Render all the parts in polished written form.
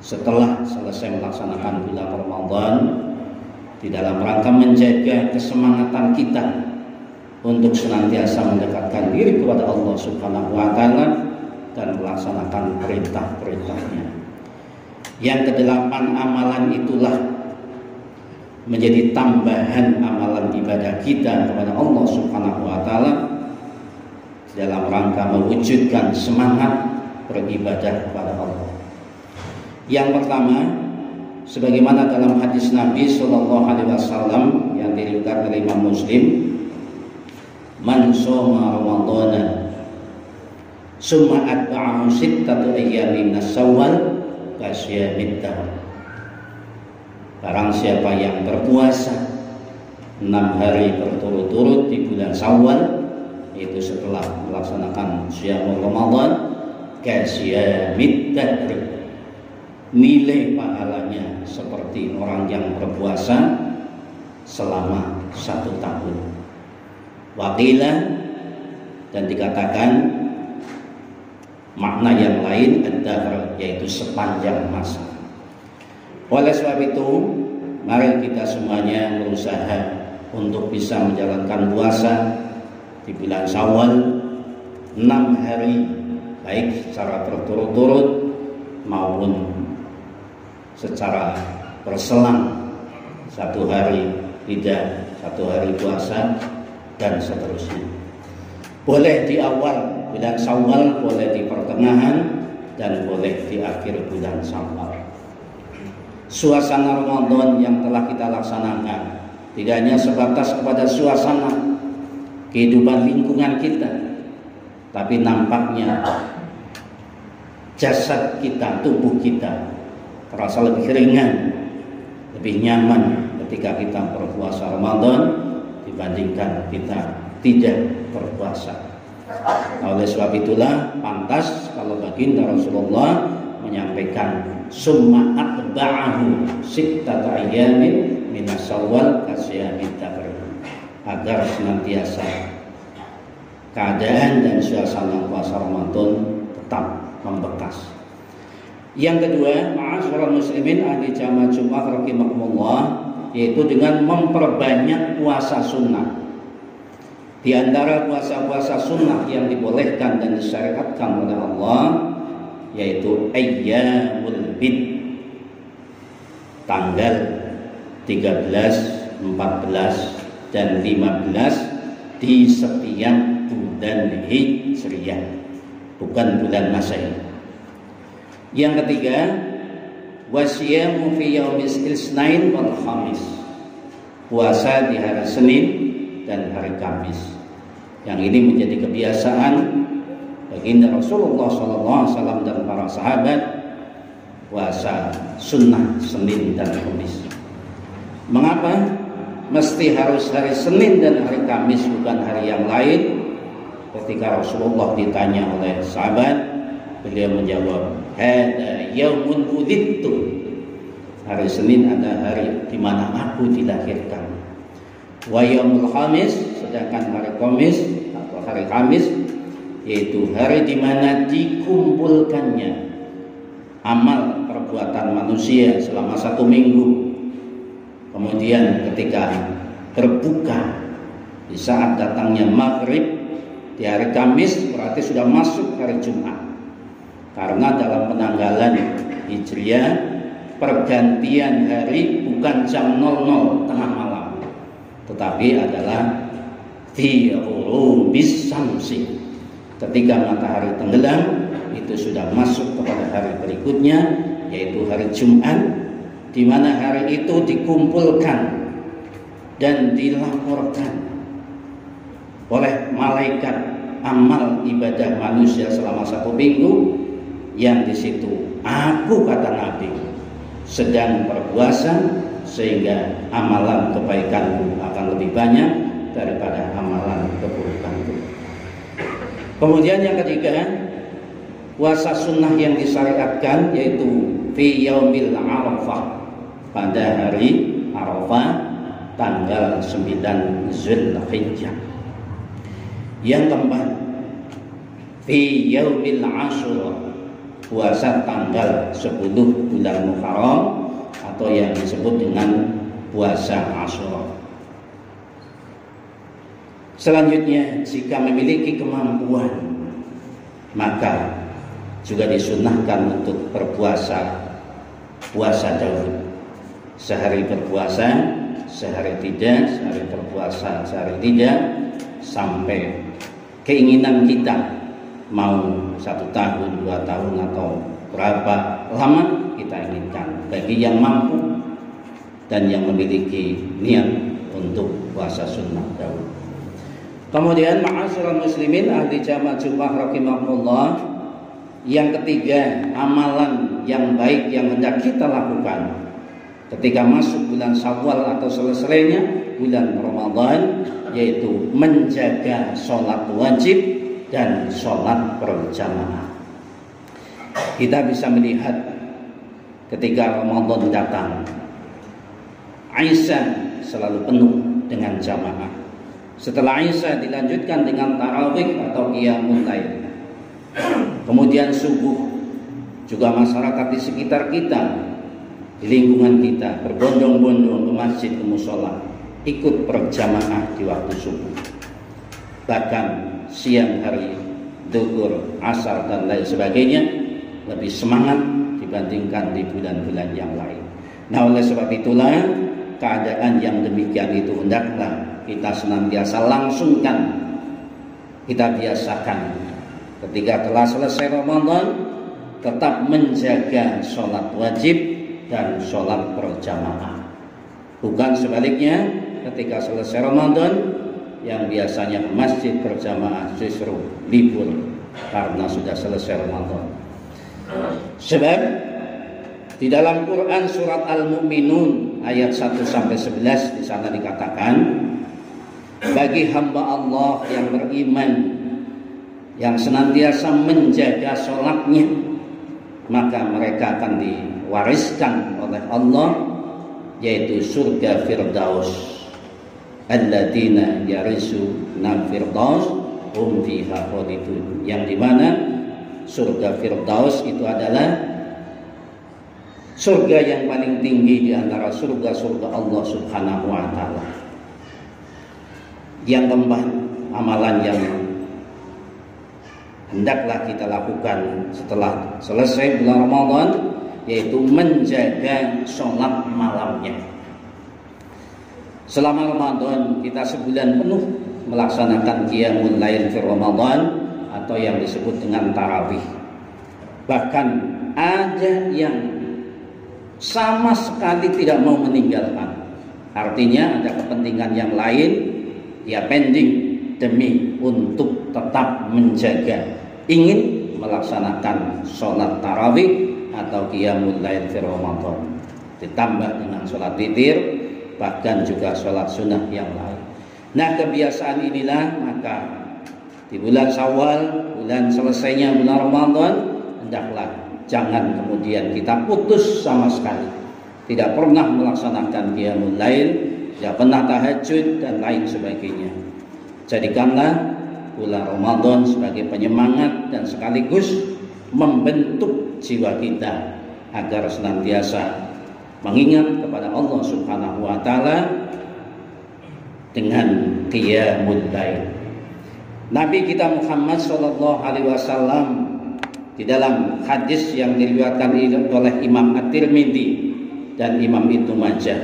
setelah selesai melaksanakan bulan Ramadan, di dalam rangka menjaga kesemangatan kita untuk senantiasa mendekatkan diri kepada Allah Subhanahu wa Ta'ala dan melaksanakan perintah-perintahnya. Yang kedelapan, amalan itulah menjadi tambahan amalan ibadah kita kepada Allah Subhanahu wa Ta'ala dalam rangka mewujudkan semangat beribadah kepada Allah. Yang pertama, sebagaimana dalam hadis Nabi Shallallahu Alaihi Wasallam yang diriwayatkan oleh Imam Muslim, man shoma Ramadana summa atba'ahu sittatu ayyamin min Syawal kasyamid dahr. Barang siapa yang berpuasa 6 hari berturut-turut di bulan Syawal, yaitu setelah melaksanakan syam Ramadan, kasyamid dahr, nilai pahalanya seperti orang yang berpuasa selama 1 tahun. Waqila, dan dikatakan makna yang lain ad-dahr, yaitu sepanjang masa. Oleh sebab itu, mari kita semuanya berusaha untuk bisa menjalankan puasa di bulan Syawal 6 hari, baik secara berturut-turut maupun secara berselang, 1 hari tidak, 1 hari puasa, dan seterusnya. Boleh di awal bulan Syawal, boleh di pertengahan, dan boleh di akhir bulan Syawal. Suasana Ramadan yang telah kita laksanakan tidak hanya sebatas kepada suasana kehidupan lingkungan kita, tapi nampaknya jasad kita, tubuh kita terasa lebih ringan, lebih nyaman ketika kita berpuasa Ramadan dibandingkan kita tidak berpuasa. Nah, oleh sebab itulah pantas kalau baginda Rasulullah menyampaikan summa atba'ahu sittata ayyamin min Syawal kasyamid dahr, agar senantiasa keadaan dan suasana puasa Ramadan tetap membekas. Yang kedua, ma'asyiral muslimin ahli jamaah Jumat rahimakumullah, yaitu dengan memperbanyak puasa sunnah. Di antara puasa-puasa sunnah yang dibolehkan dan disyariatkan oleh Allah yaitu ayyamul bid, tanggal 13, 14, dan 15 di setiap bulan Hijriah, bukan bulan Masehi. Yang ketiga, wasyamu fi yaumis Isnain wal Khamis, puasa di hari Senin dan hari Kamis. Yang ini menjadi kebiasaan baginda Rasulullah SAW dan para sahabat, puasa sunnah Senin dan Kamis. Mengapa mesti harus hari Senin dan hari Kamis, bukan hari yang lain? Ketika Rasulullah ditanya oleh sahabat, beliau menjawab, hada yaumun wulidtu, hari Senin ada hari di mana aku dilahirkan. Wa yaumul Khamis, sedangkan hari Kamis atau hari Kamis yaitu hari di mana dikumpulkannya amal perbuatan manusia selama 1 minggu. Kemudian ketika berbuka di saat datangnya maghrib di hari Kamis, berarti sudah masuk hari Jumat. Karena dalam penanggalan Hijriah, pergantian hari bukan jam 00 tengah malam, tetapi adalah fi ghurubis syamsi, ketika matahari tenggelam, itu sudah masuk kepada hari berikutnya, yaitu hari Jumat, di mana hari itu dikumpulkan dan dilaporkan oleh malaikat amal ibadah manusia selama 1 minggu, yang di situ aku, kata Nabi, sedang berpuasa, sehingga amalan kebaikanku akan lebih banyak daripada amalan keburukanku. Kemudian yang ketiga, puasa sunnah yang disyariatkan yaitu fi yaumil Arafah, pada hari Arafah tanggal 9 Zulhijjah. Yang keempat, fi yaumil Asyura, puasa tanggal 10 bulan Muharram atau yang disebut dengan puasa Asyura. Selanjutnya, jika memiliki kemampuan, maka juga disunahkan untuk berpuasa puasa Daud. Sehari berpuasa, sehari tidak, sehari berpuasa, sehari tidak, sampai keinginan kita mau 1 tahun, 2 tahun atau berapa lama kita inginkan, bagi yang mampu dan yang memiliki niat untuk puasa sunnah Daud. Kemudian ma'asyiral muslimin ahli jamaah Jumat rahimakumullah, yang ketiga, amalan yang baik yang hendak kita lakukan ketika masuk bulan Syawal atau selesainya bulan Ramadan, yaitu menjaga sholat wajib dan sholat berjamaah. Kita bisa melihat ketika Ramadan datang, Aisyah selalu penuh dengan jamaah. Setelah Aisyah dilanjutkan dengan tarawih atau qiyamul lail. Kemudian subuh juga masyarakat di sekitar kita, di lingkungan kita, berbondong-bondong ke masjid, ke mushola, ikut berjamaah di waktu subuh. Bahkan siang hari, duhur, asar dan lain sebagainya lebih semangat dibandingkan di bulan-bulan yang lain. Nah, oleh sebab itulah keadaan yang demikian itu hendaklah kita senantiasa langsungkan, kita biasakan. Ketika telah selesai Ramadan, tetap menjaga sholat wajib dan sholat berjamaah. Bukan sebaliknya, ketika selesai Ramadan, yang biasanya ke masjid berjamaah justru libur karena sudah selesai Ramadan. Sebab di dalam Quran surat Al-Mu'minun ayat 1-11 di sana dikatakan, bagi hamba Allah yang beriman, yang senantiasa menjaga sholatnya, maka mereka akan diwariskan oleh Allah, yaitu surga Firdaus. Alladzina yarisuna Firdaus hum fiha khalidun. Yang dimana surga Firdaus itu adalah surga yang paling tinggi di antara surga-surga Allah Subhanahu wa taala. Yang keempat, amalan yang hendaklah kita lakukan setelah selesai bulan Ramadan, yaitu menjaga sholat malamnya. Selama Ramadan kita sebulan penuh melaksanakan qiyamul lail fi Ramadan atau yang disebut dengan tarawih. Bahkan ada yang sama sekali tidak mau meninggalkan. Artinya ada kepentingan yang lain, dia pending demi untuk tetap menjaga, ingin melaksanakan sholat tarawih atau qiyamul lail fi Ramadan, ditambah dengan sholat witir, bahkan juga sholat sunnah yang lain. Nah, kebiasaan inilah maka di bulan Syawal, bulan selesainya bulan Ramadan, hendaklah jangan kemudian kita putus sama sekali, tidak pernah melaksanakan qiyamul lail, tidak pernah tahajud dan lain sebagainya. Jadikanlah bulan Ramadan sebagai penyemangat dan sekaligus membentuk jiwa kita agar senantiasa mengingat kepada Allah Subhanahu wa taala dengan qiyamul lail. Nabi kita Muhammad sallallahu alaihi wasallam di dalam hadis yang diriwayatkan oleh Imam At-Tirmidzi dan Imam Ibnu Majah,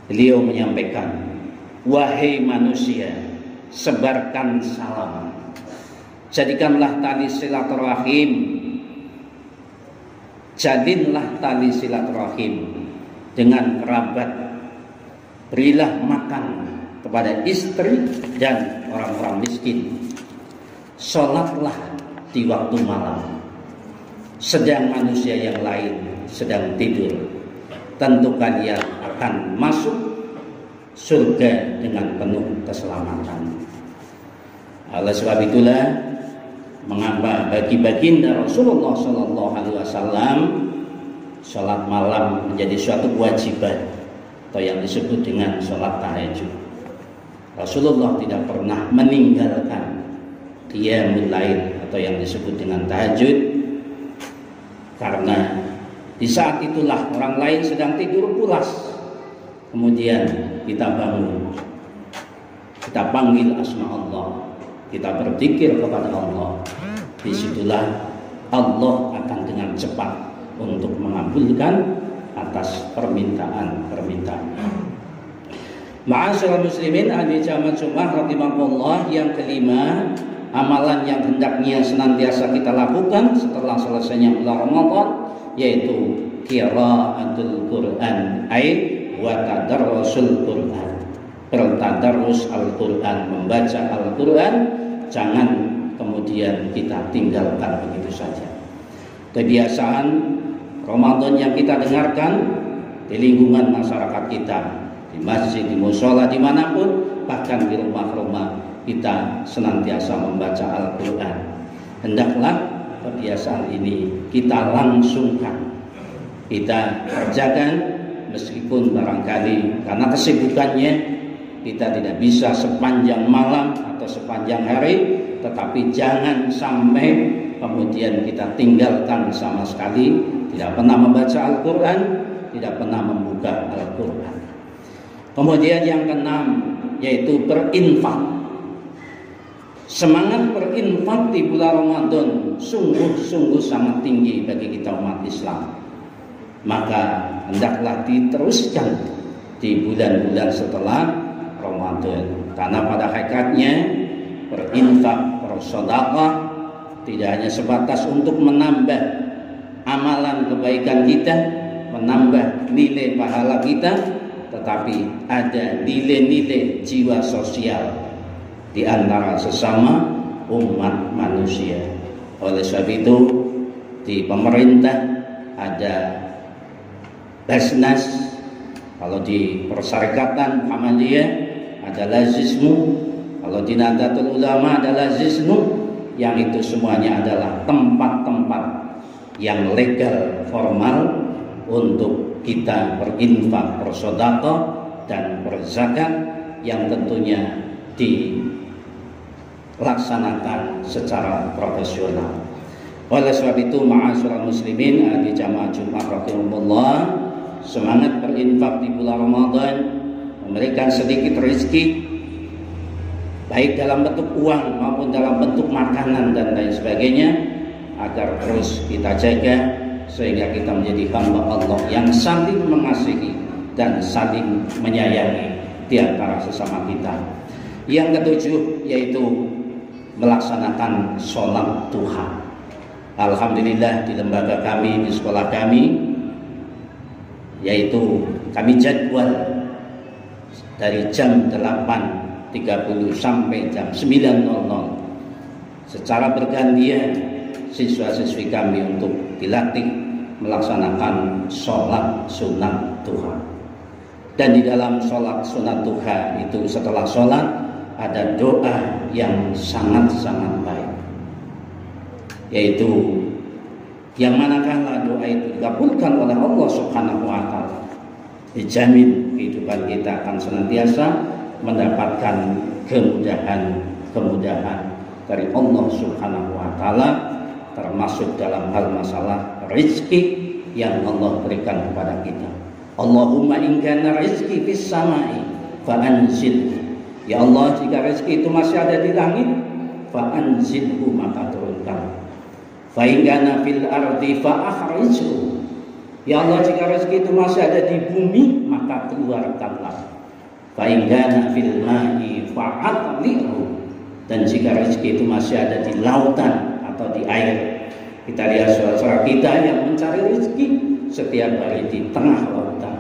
beliau menyampaikan, wahai manusia, sebarkan salam, jadikanlah tali silaturahim, jalinlah tali silaturahim dengan kerabat, berilah makan kepada istri dan orang-orang miskin, sholatlah di waktu malam, sedang manusia yang lain sedang tidur, tentu kalian akan masuk surga dengan penuh keselamatan. Oleh sebab itulah mengapa bagi baginda Rasulullah sallallahu alaihi wasallam salat malam menjadi suatu kewajiban atau yang disebut dengan salat tahajud. Rasulullah tidak pernah meninggalkan qiyamul lail atau yang disebut dengan tahajud Karena di saat itulah orang lain sedang tidur pulas, kemudian kita bangun, kita panggil asma Allah, kita berzikir kepada Allah. Disitulah Allah akan dengan cepat untuk mengabulkan atas permintaan-permintaan. Ma'asyiral muslimin ahli jamaah Jumat rahimakumullah, yang kelima, amalan yang hendaknya senantiasa kita lakukan setelah selesainya bulan Ramadan, yaitu qiraatul Quran, wa tadarrusul Quran. Bertadarrus Al-Quran, membaca Al-Quran, jangan kemudian kita tinggalkan begitu saja. Kebiasaan Ramadan yang kita dengarkan di lingkungan masyarakat kita, di masjid, di mushola, dimanapun, bahkan di rumah-rumah, kita senantiasa membaca Al-Quran. Hendaklah kebiasaan ini kita langsungkan, kita kerjakan, meskipun barangkali karena kesibukannya kita tidak bisa sepanjang malam atau sepanjang hari, tetapi jangan sampai kemudian kita tinggalkan sama sekali, tidak pernah membaca Al-Quran, tidak pernah membuka Al-Quran. Kemudian yang keenam, yaitu berinfak. Semangat berinfak di bulan Ramadan sungguh-sungguh sangat tinggi bagi kita umat Islam. Maka hendaklah diteruskan di bulan-bulan setelah Ramadan. Karena pada hakikatnya berinfak, bersedekah tidak hanya sebatas untuk menambah amalan kebaikan kita, menambah nilai pahala kita, tetapi ada nilai-nilai jiwa sosial di antara sesama umat manusia. Oleh sebab itu di pemerintah ada Basnas, kalau di Persyarikatan Muhammadiyah ada Lazismu, kalau di Nahdlatul Ulama ada Lazisnu, yang itu semuanya adalah tempat-tempat yang legal, formal untuk kita berinfak, bersedekah dan berzakat, yang tentunya dilaksanakan secara profesional. Oleh sebab itu, ma'asyiral muslimin ahli jamaah Jumat rahimakumullah, semangat berinfak di bulan Ramadan, memberikan sedikit rezeki, baik dalam bentuk uang maupun dalam bentuk makanan dan lain sebagainya, agar terus kita jaga sehingga kita menjadi hamba Allah yang saling mengasihi dan saling menyayangi di antara sesama kita. Yang ketujuh, yaitu melaksanakan sholat duha. Alhamdulillah di lembaga kami, di sekolah kami, yaitu kami jadwal dari jam 8.30 sampai jam 9.00 secara bergantian siswa-siswi kami untuk dilatih melaksanakan sholat sunat duha. Dan di dalam sholat sunat duha itu, setelah sholat ada doa yang sangat-sangat baik, yaitu yang manakala doa itu dikabulkan oleh Allah Subhanahu wa Ta'ala, dijamin kehidupan kita akan senantiasa mendapatkan kemudahan dari Allah Subhanahu wa Ta'ala, termasuk dalam hal masalah rezeki yang Allah berikan kepada kita. Allahumma in kana rizqi fis samai fa anzilhu. Ya Allah, jika rezeki itu masih ada di langit, fa anzilhu, maka turunkan. Fa in kana fil ardi fa akhrijhu. Ya Allah, jika rezeki itu masih ada di bumi, maka keluarkanlah. Fa in kana fil ma'i fa atlihu. Dan jika rezeki itu masih ada di lautan atau di air, kita lihat saudara kita yang mencari rezeki setiap hari di tengah lautan,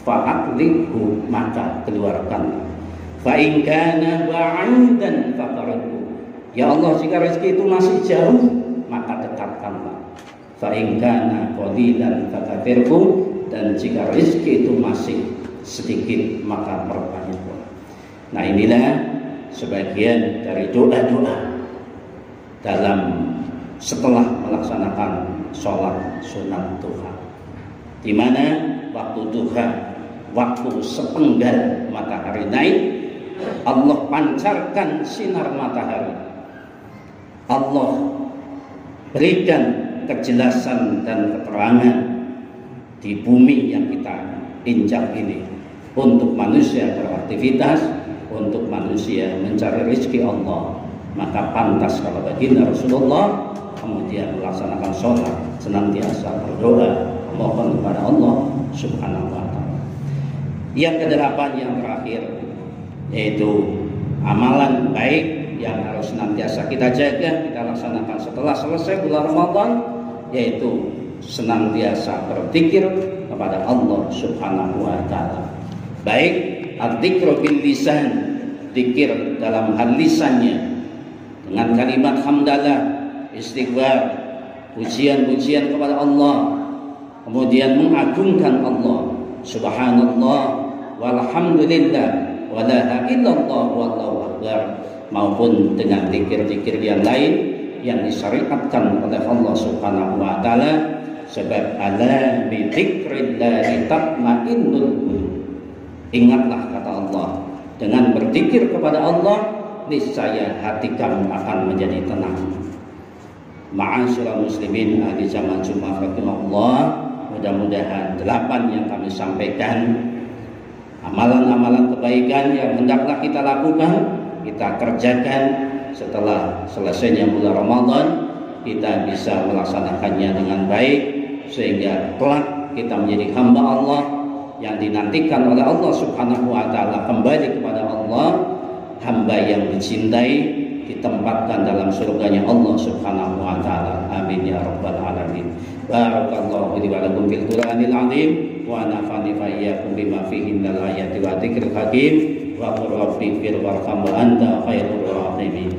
fa atlihu, maka keluarkanlah. Fa in kana ba'idan faqaribhu. Ya Allah, jika rezeki itu masih jauh, maka dekatkanlah. Fa in kana qalilan fakathirhu. Dan jika rezeki itu masih sedikit, maka perbanyaklah. Nah, inilah sebagian dari doa-doa dalam setelah melaksanakan sholat sunat duha, di mana waktu duha, waktu sepenggal matahari naik, Allah pancarkan sinar matahari, Allah berikan kejelasan dan keterangan di bumi yang kita injak ini, untuk manusia beraktivitas, untuk manusia mencari rezeki Allah. Maka pantas kalau baginda Rasulullah kemudian melaksanakan sholat, senantiasa berdoa, memohon kepada Allah Subhanahu wa ta'ala. Yang kedelapan, yang terakhir, yaitu amalan baik yang harus senantiasa kita jaga, kita laksanakan setelah selesai bulan Ramadan, yaitu senantiasa berzikir kepada Allah Subhanahu wa ta'ala. Baik adzikru bil lisan, zikir dalam hal lisannya dengan kalimat hamdalah, istighfar, pujian-pujian kepada Allah, kemudian mengagungkan Allah, subhanallah walhamdulillah wala ilaha illallah wallahu akbar, maupun dengan zikir-zikir yang lain yang disyariatkan oleh Allah Subhanahu wa taala. Sebab ala bi dzikrillah tatmainnul qulub. Ingatlah kata Allah, dengan berzikir kepada Allah niscaya hati kamu akan menjadi tenang. Ma'asyiral muslimin ahli zaman Jumat rahimahullah, mudah-mudahan 8 yang kami sampaikan, amalan-amalan kebaikan yang hendaklah kita lakukan, kita kerjakan setelah selesainya bulan Ramadan, kita bisa melaksanakannya dengan baik, sehingga kelak kita menjadi hamba Allah yang dinantikan oleh Allah Subhanahu wa ta'ala, kembali kepada Allah, hamba yang dicintai, ditempatkan dalam surganya Allah Subhanahu wa ta'ala. Amin ya rabbal alamin. Barakallahu li wa lakum fil Qur'anil azim wa nafa'ani fa iyyakum bima fihi minal ayati wa dzikril hakim wa qur rabbi fir warham wa anta khairur rahimin.